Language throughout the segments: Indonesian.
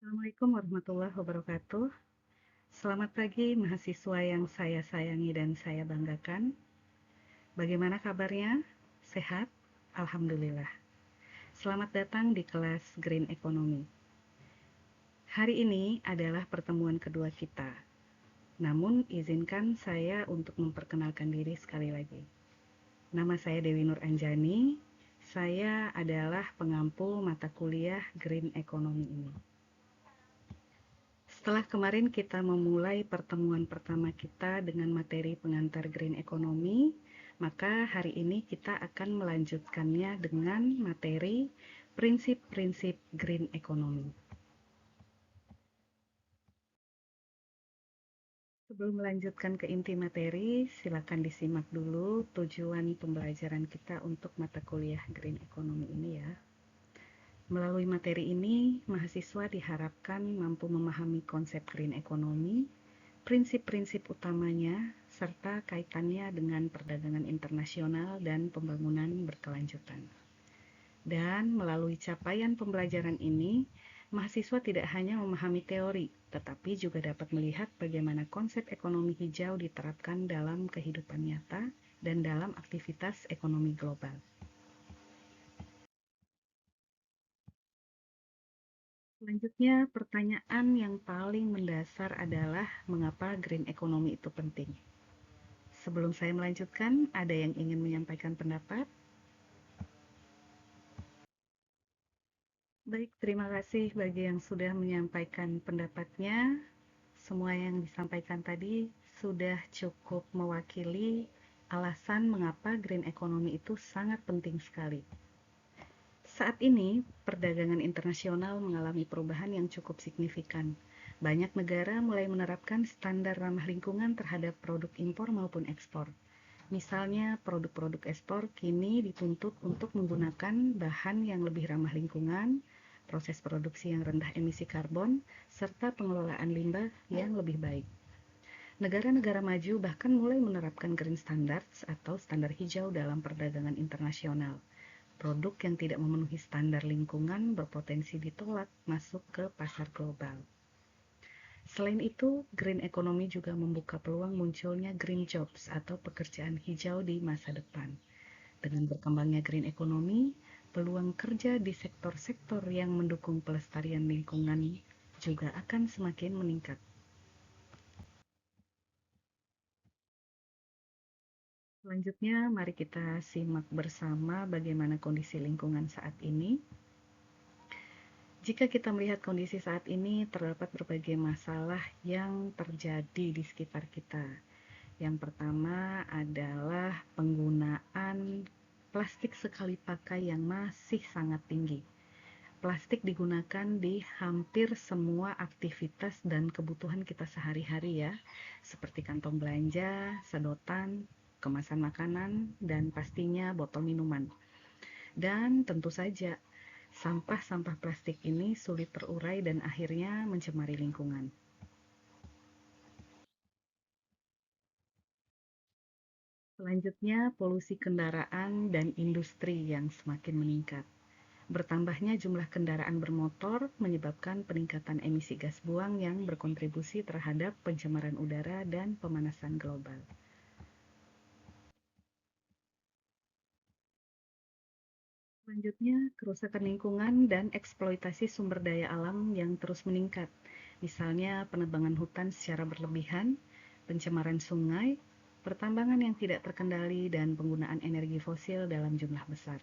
Assalamualaikum warahmatullahi wabarakatuh. Selamat pagi mahasiswa yang saya sayangi dan saya banggakan. Bagaimana kabarnya? Sehat? Alhamdulillah. Selamat datang di kelas Green Economy. Hari ini adalah pertemuan kedua kita. Namun izinkan saya untuk memperkenalkan diri sekali lagi. Nama saya Dewi Nur Anjani. Saya adalah pengampu mata kuliah Green Economy ini. Setelah kemarin kita memulai pertemuan pertama kita dengan materi pengantar Green Economy, maka hari ini kita akan melanjutkannya dengan materi prinsip-prinsip Green Economy. Sebelum melanjutkan ke inti materi, silakan disimak dulu tujuan pembelajaran kita untuk mata kuliah Green Economy ini ya. Melalui materi ini, mahasiswa diharapkan mampu memahami konsep green economy, prinsip-prinsip utamanya, serta kaitannya dengan perdagangan internasional dan pembangunan berkelanjutan. Dan melalui capaian pembelajaran ini, mahasiswa tidak hanya memahami teori, tetapi juga dapat melihat bagaimana konsep ekonomi hijau diterapkan dalam kehidupan nyata dan dalam aktivitas ekonomi global. Selanjutnya, pertanyaan yang paling mendasar adalah mengapa green economy itu penting. Sebelum saya melanjutkan, ada yang ingin menyampaikan pendapat? Baik, terima kasih bagi yang sudah menyampaikan pendapatnya. Semua yang disampaikan tadi sudah cukup mewakili alasan mengapa green economy itu sangat penting sekali. Saat ini, perdagangan internasional mengalami perubahan yang cukup signifikan. Banyak negara mulai menerapkan standar ramah lingkungan terhadap produk impor maupun ekspor. Misalnya, produk-produk ekspor kini dituntut untuk menggunakan bahan yang lebih ramah lingkungan, proses produksi yang rendah emisi karbon, serta pengelolaan limbah yang lebih baik. Negara-negara maju bahkan mulai menerapkan green standards atau standar hijau dalam perdagangan internasional. Produk yang tidak memenuhi standar lingkungan berpotensi ditolak masuk ke pasar global. Selain itu, green economy juga membuka peluang munculnya green jobs atau pekerjaan hijau di masa depan. Dengan berkembangnya green economy, peluang kerja di sektor-sektor yang mendukung pelestarian lingkungan juga akan semakin meningkat. Selanjutnya, mari kita simak bersama bagaimana kondisi lingkungan saat ini. Jika kita melihat kondisi saat ini, terdapat berbagai masalah yang terjadi di sekitar kita. Yang pertama adalah penggunaan plastik sekali pakai yang masih sangat tinggi. Plastik digunakan di hampir semua aktivitas dan kebutuhan kita sehari-hari ya, seperti kantong belanja, sedotan, kemasan makanan, dan pastinya botol minuman. Dan tentu saja, sampah-sampah plastik ini sulit terurai dan akhirnya mencemari lingkungan. Selanjutnya, polusi kendaraan dan industri yang semakin meningkat. Bertambahnya jumlah kendaraan bermotor menyebabkan peningkatan emisi gas buang yang berkontribusi terhadap pencemaran udara dan pemanasan global. Selanjutnya, kerusakan lingkungan dan eksploitasi sumber daya alam yang terus meningkat. Misalnya, penebangan hutan secara berlebihan, pencemaran sungai, pertambangan yang tidak terkendali, dan penggunaan energi fosil dalam jumlah besar.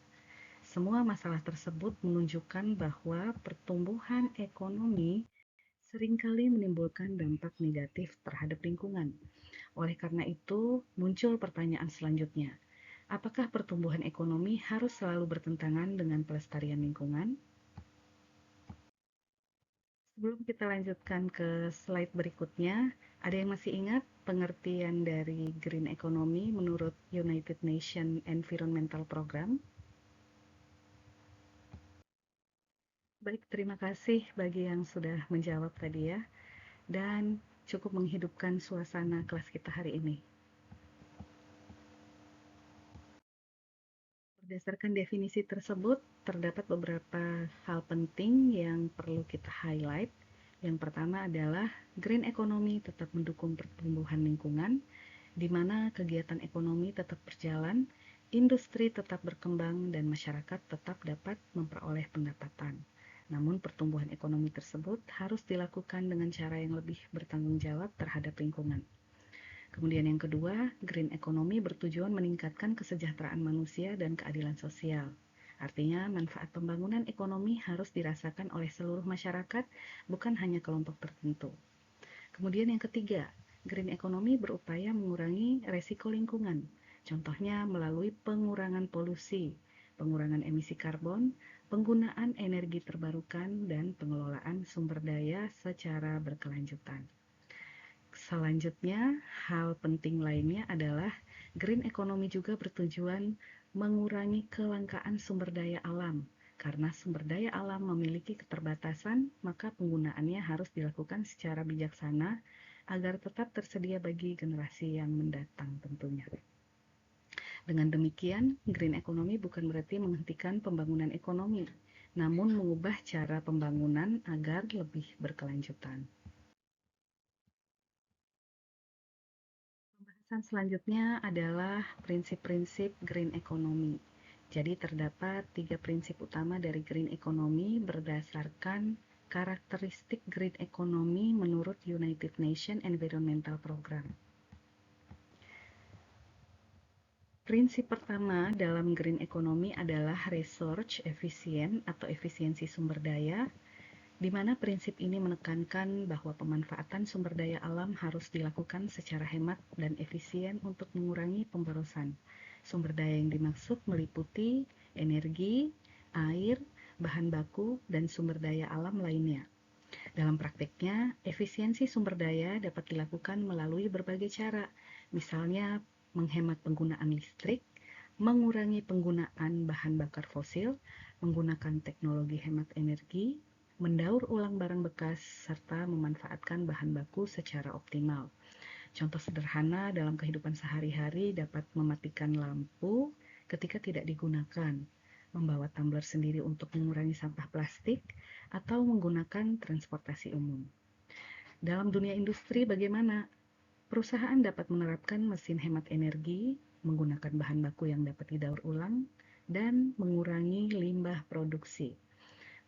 Semua masalah tersebut menunjukkan bahwa pertumbuhan ekonomi seringkali menimbulkan dampak negatif terhadap lingkungan. Oleh karena itu, muncul pertanyaan selanjutnya. Apakah pertumbuhan ekonomi harus selalu bertentangan dengan pelestarian lingkungan? Sebelum kita lanjutkan ke slide berikutnya, ada yang masih ingat pengertian dari green economy menurut United Nations Environmental Program? Baik, terima kasih bagi yang sudah menjawab tadi ya, dan cukup menghidupkan suasana kelas kita hari ini. Berdasarkan definisi tersebut, terdapat beberapa hal penting yang perlu kita highlight. Yang pertama adalah green economy tetap mendukung pertumbuhan lingkungan, di mana kegiatan ekonomi tetap berjalan, industri tetap berkembang, dan masyarakat tetap dapat memperoleh pendapatan. Namun pertumbuhan ekonomi tersebut harus dilakukan dengan cara yang lebih bertanggung jawab terhadap lingkungan. Kemudian yang kedua, green economy bertujuan meningkatkan kesejahteraan manusia dan keadilan sosial. Artinya, manfaat pembangunan ekonomi harus dirasakan oleh seluruh masyarakat, bukan hanya kelompok tertentu. Kemudian yang ketiga, green economy berupaya mengurangi resiko lingkungan. Contohnya melalui pengurangan polusi, pengurangan emisi karbon, penggunaan energi terbarukan, dan pengelolaan sumber daya secara berkelanjutan. Selanjutnya, hal penting lainnya adalah green economy juga bertujuan mengurangi kelangkaan sumber daya alam. Karena sumber daya alam memiliki keterbatasan, maka penggunaannya harus dilakukan secara bijaksana agar tetap tersedia bagi generasi yang mendatang tentunya. Dengan demikian, green economy bukan berarti menghentikan pembangunan ekonomi, namun mengubah cara pembangunan agar lebih berkelanjutan. Pembahasan selanjutnya adalah prinsip-prinsip green economy. Jadi terdapat 3 prinsip utama dari green economy berdasarkan karakteristik green economy menurut United Nations Environmental Program. Prinsip pertama dalam green economy adalah resource efficient atau efisiensi sumber daya, di mana prinsip ini menekankan bahwa pemanfaatan sumber daya alam harus dilakukan secara hemat dan efisien untuk mengurangi pemborosan. Sumber daya yang dimaksud meliputi energi, air, bahan baku, dan sumber daya alam lainnya. Dalam prakteknya, efisiensi sumber daya dapat dilakukan melalui berbagai cara, misalnya menghemat penggunaan listrik, mengurangi penggunaan bahan bakar fosil, menggunakan teknologi hemat energi, mendaur ulang barang bekas, serta memanfaatkan bahan baku secara optimal. Contoh sederhana dalam kehidupan sehari-hari dapat mematikan lampu ketika tidak digunakan, membawa tumbler sendiri untuk mengurangi sampah plastik, atau menggunakan transportasi umum. Dalam dunia industri bagaimana? Perusahaan dapat menerapkan mesin hemat energi, menggunakan bahan baku yang dapat didaur ulang, dan mengurangi limbah produksi.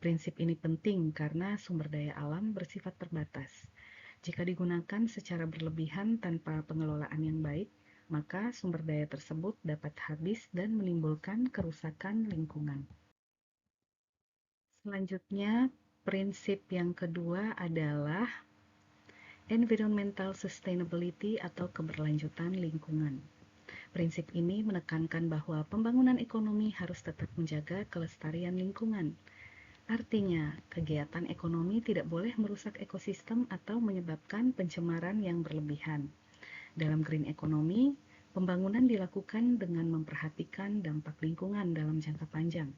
Prinsip ini penting karena sumber daya alam bersifat terbatas. Jika digunakan secara berlebihan tanpa pengelolaan yang baik, maka sumber daya tersebut dapat habis dan menimbulkan kerusakan lingkungan. Selanjutnya, prinsip yang kedua adalah environmental sustainability atau keberlanjutan lingkungan. Prinsip ini menekankan bahwa pembangunan ekonomi harus tetap menjaga kelestarian lingkungan. Artinya, kegiatan ekonomi tidak boleh merusak ekosistem atau menyebabkan pencemaran yang berlebihan. Dalam green economy, pembangunan dilakukan dengan memperhatikan dampak lingkungan dalam jangka panjang.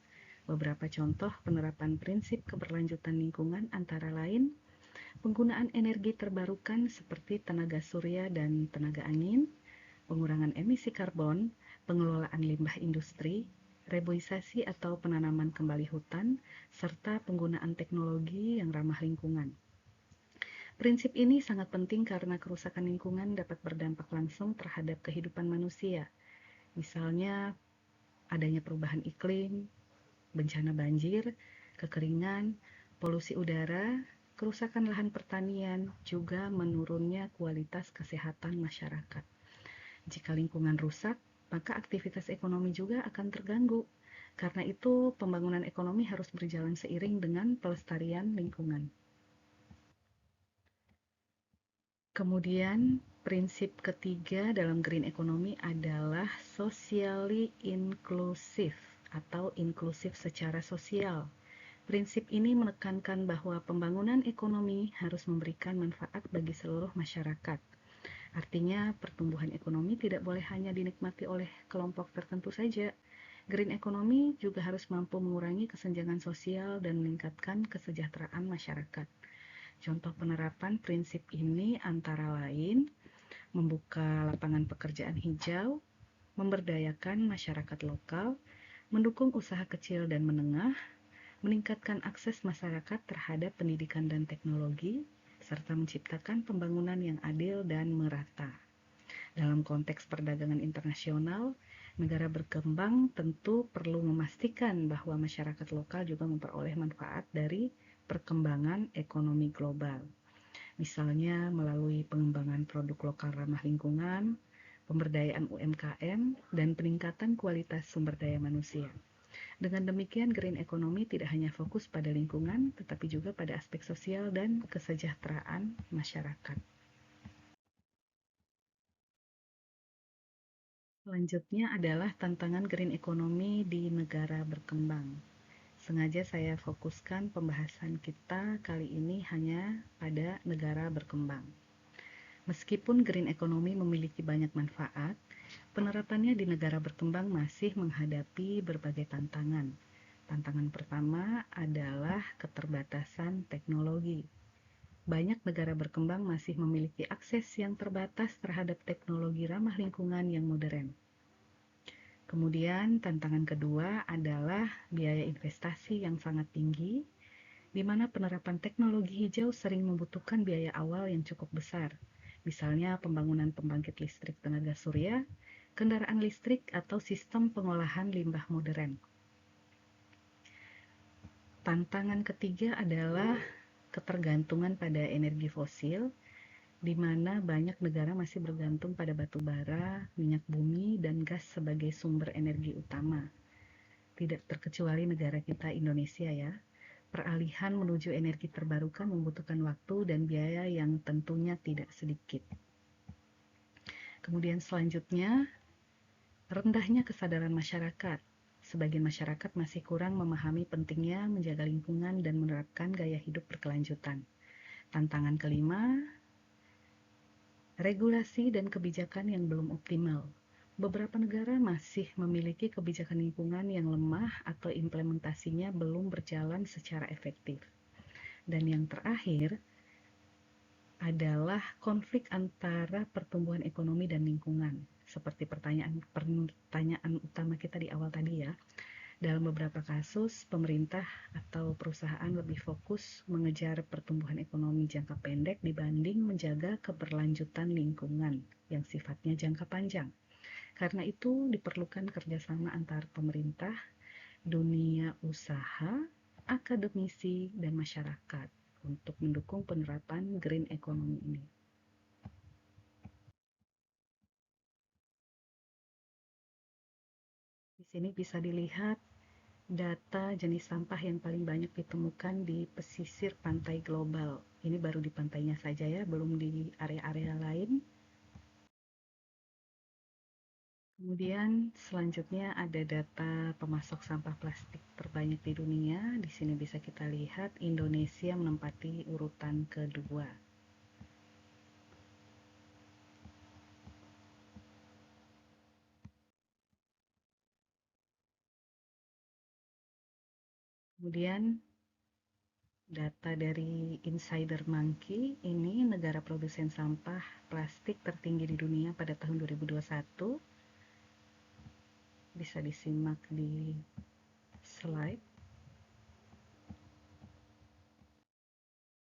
Beberapa contoh penerapan prinsip keberlanjutan lingkungan antara lain penggunaan energi terbarukan seperti tenaga surya dan tenaga angin, pengurangan emisi karbon, pengelolaan limbah industri, reboisasi atau penanaman kembali hutan, serta penggunaan teknologi yang ramah lingkungan. Prinsip ini sangat penting karena kerusakan lingkungan dapat berdampak langsung terhadap kehidupan manusia. Misalnya, adanya perubahan iklim, bencana banjir, kekeringan, polusi udara, kerusakan lahan pertanian, juga menurunnya kualitas kesehatan masyarakat. Jika lingkungan rusak, maka aktivitas ekonomi juga akan terganggu. Karena itu, pembangunan ekonomi harus berjalan seiring dengan pelestarian lingkungan. Kemudian, prinsip ketiga dalam green economy adalah socially inclusive atau inklusif secara sosial. Prinsip ini menekankan bahwa pembangunan ekonomi harus memberikan manfaat bagi seluruh masyarakat. Artinya, pertumbuhan ekonomi tidak boleh hanya dinikmati oleh kelompok tertentu saja. Green economy juga harus mampu mengurangi kesenjangan sosial dan meningkatkan kesejahteraan masyarakat. Contoh penerapan prinsip ini antara lain membuka lapangan pekerjaan hijau, memberdayakan masyarakat lokal, mendukung usaha kecil dan menengah, meningkatkan akses masyarakat terhadap pendidikan dan teknologi, serta menciptakan pembangunan yang adil dan merata. Dalam konteks perdagangan internasional, negara berkembang tentu perlu memastikan bahwa masyarakat lokal juga memperoleh manfaat dari perkembangan ekonomi global. Misalnya melalui pengembangan produk lokal ramah lingkungan, pemberdayaan UMKM, dan peningkatan kualitas sumber daya manusia. Dengan demikian, green economy tidak hanya fokus pada lingkungan, tetapi juga pada aspek sosial dan kesejahteraan masyarakat. Selanjutnya adalah tantangan green economy di negara berkembang. Sengaja saya fokuskan pembahasan kita kali ini hanya pada negara berkembang. Meskipun green economy memiliki banyak manfaat, penerapannya di negara berkembang masih menghadapi berbagai tantangan. Tantangan pertama adalah keterbatasan teknologi. Banyak negara berkembang masih memiliki akses yang terbatas terhadap teknologi ramah lingkungan yang modern. Kemudian, tantangan kedua adalah biaya investasi yang sangat tinggi, di mana penerapan teknologi hijau sering membutuhkan biaya awal yang cukup besar, misalnya pembangunan pembangkit listrik tenaga surya, kendaraan listrik, atau sistem pengolahan limbah modern. Tantangan ketiga adalah ketergantungan pada energi fosil, di mana banyak negara masih bergantung pada batu bara, minyak bumi, dan gas sebagai sumber energi utama. Tidak terkecuali negara kita Indonesia ya. Peralihan menuju energi terbarukan membutuhkan waktu dan biaya yang tentunya tidak sedikit. Kemudian selanjutnya, rendahnya kesadaran masyarakat. Sebagian masyarakat masih kurang memahami pentingnya menjaga lingkungan dan menerapkan gaya hidup berkelanjutan. Tantangan kelima, regulasi dan kebijakan yang belum optimal. Beberapa negara masih memiliki kebijakan lingkungan yang lemah atau implementasinya belum berjalan secara efektif. Dan yang terakhir adalah konflik antara pertumbuhan ekonomi dan lingkungan. Seperti pertanyaan utama kita di awal tadi ya. Dalam beberapa kasus, pemerintah atau perusahaan lebih fokus mengejar pertumbuhan ekonomi jangka pendek dibanding menjaga keberlanjutan lingkungan yang sifatnya jangka panjang. Karena itu diperlukan kerjasama antar pemerintah, dunia usaha, akademisi, dan masyarakat untuk mendukung penerapan green economy ini. Di sini bisa dilihat data jenis sampah yang paling banyak ditemukan di pesisir pantai global. Ini baru di pantainya saja ya, belum di area-area lain. Kemudian selanjutnya ada data pemasok sampah plastik terbanyak di dunia. Di sini bisa kita lihat Indonesia menempati urutan kedua. Kemudian data dari Insider Monkey, ini negara produsen sampah plastik tertinggi di dunia pada tahun 2021. Bisa disimak di slide.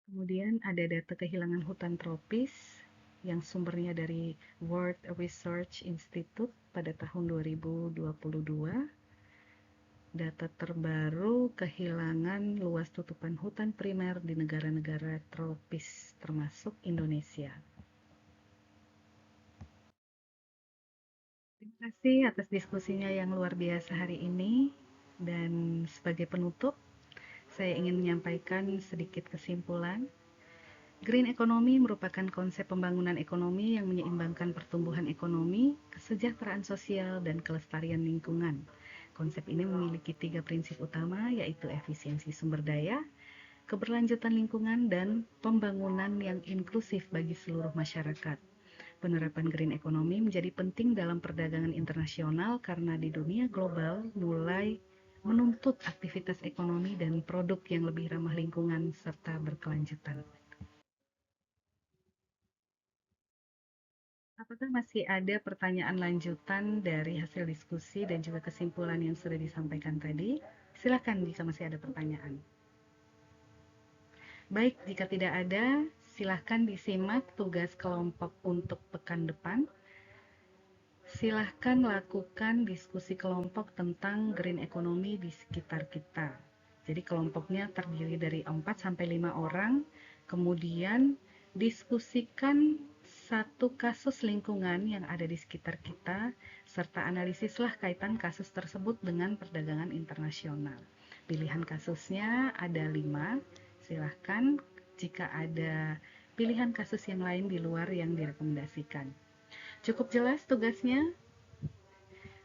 Kemudian ada data kehilangan hutan tropis yang sumbernya dari World Research Institute pada tahun 2022. Data terbaru kehilangan luas tutupan hutan primer di negara-negara tropis termasuk Indonesia. Terima kasih atas diskusinya yang luar biasa hari ini. Dan sebagai penutup, saya ingin menyampaikan sedikit kesimpulan. Green economy merupakan konsep pembangunan ekonomi yang menyeimbangkan pertumbuhan ekonomi, kesejahteraan sosial, dan kelestarian lingkungan. Konsep ini memiliki 3 prinsip utama, yaitu efisiensi sumber daya, keberlanjutan lingkungan, dan pembangunan yang inklusif bagi seluruh masyarakat. Penerapan green economy menjadi penting dalam perdagangan internasional karena di dunia global mulai menuntut aktivitas ekonomi dan produk yang lebih ramah lingkungan serta berkelanjutan. Apakah masih ada pertanyaan lanjutan dari hasil diskusi dan juga kesimpulan yang sudah disampaikan tadi? Silakan jika masih ada pertanyaan. Baik, jika tidak ada, silahkan disimak tugas kelompok untuk pekan depan. Silahkan lakukan diskusi kelompok tentang green economy di sekitar kita. Jadi kelompoknya terdiri dari 4-5 orang, kemudian diskusikan satu kasus lingkungan yang ada di sekitar kita, serta analisislah kaitan kasus tersebut dengan perdagangan internasional. Pilihan kasusnya ada 5, silahkan jika ada pilihan kasus yang lain di luar yang direkomendasikan. Cukup jelas tugasnya?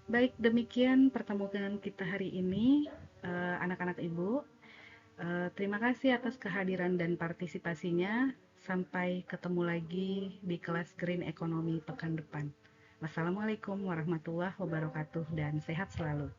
Baik, demikian pertemuan kita hari ini, anak-anak Ibu. Terima kasih atas kehadiran dan partisipasinya. Sampai ketemu lagi di kelas Green Economy pekan depan. Wassalamualaikum warahmatullahi wabarakatuh dan sehat selalu.